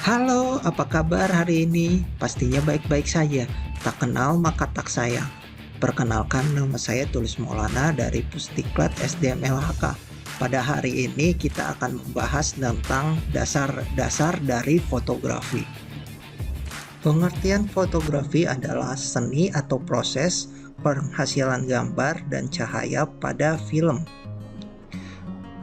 Halo, apa kabar hari ini? Pastinya baik-baik saja. Tak kenal maka tak sayang. Perkenalkan, nama saya Tulus Maulana dari Pusdiklat SDM LHK. Pada hari ini kita akan membahas tentang dasar-dasar dari fotografi. Pengertian fotografi adalah seni atau proses penghasilan gambar dan cahaya pada film.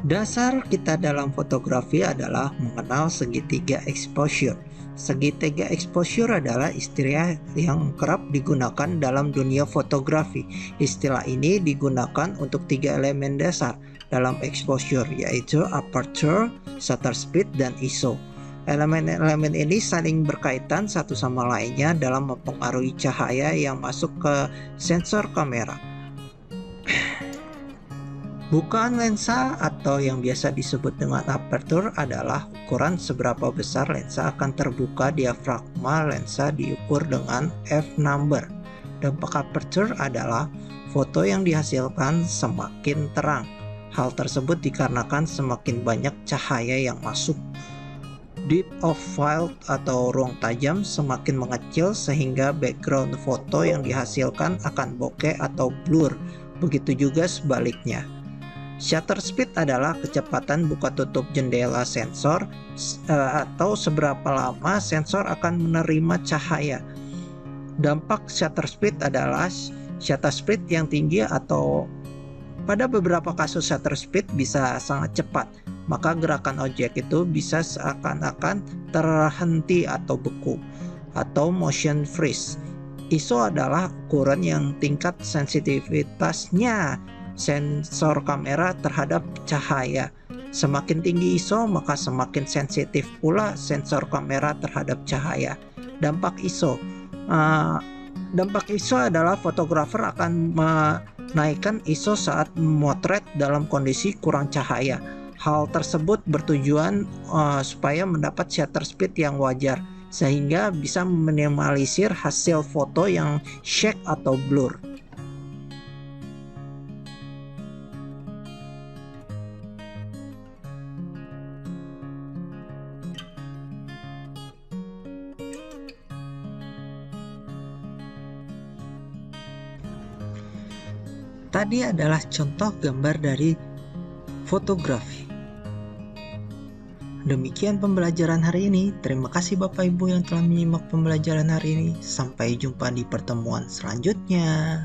Dasar kita dalam fotografi adalah mengenal segitiga exposure. Segitiga exposure adalah istilah yang kerap digunakan dalam dunia fotografi. Istilah ini digunakan untuk 3 elemen dasar dalam exposure, yaitu aperture, shutter speed, dan ISO. Elemen-elemen ini saling berkaitan satu sama lainnya dalam mempengaruhi cahaya yang masuk ke sensor kamera. Bukaan lensa atau yang biasa disebut dengan aperture adalah ukuran seberapa besar lensa akan terbuka. Diafragma lensa diukur dengan f-number. Dampak aperture adalah foto yang dihasilkan semakin terang. Hal tersebut dikarenakan semakin banyak cahaya yang masuk. Depth of field atau ruang tajam semakin mengecil sehingga background foto yang dihasilkan akan bokeh atau blur. Begitu juga sebaliknya. Shutter speed adalah kecepatan buka tutup jendela sensor atau seberapa lama sensor akan menerima cahaya. Dampak shutter speed adalah shutter speed yang tinggi atau pada beberapa kasus shutter speed bisa sangat cepat, maka gerakan objek itu bisa seakan-akan terhenti atau beku atau motion freeze. ISO adalah ukuran yang tingkat sensitivitasnya sensor kamera terhadap cahaya. Semakin tinggi ISO maka semakin sensitif pula sensor kamera terhadap cahaya. Dampak ISO adalah fotografer akan menaikkan ISO saat memotret dalam kondisi kurang cahaya. Hal tersebut bertujuan supaya mendapat shutter speed yang wajar sehingga bisa meminimalisir hasil foto yang shake atau blur. Tadi adalah contoh gambar dari fotografi. Demikian pembelajaran hari ini. Terima kasih Bapak Ibu yang telah menyimak pembelajaran hari ini. Sampai jumpa di pertemuan selanjutnya.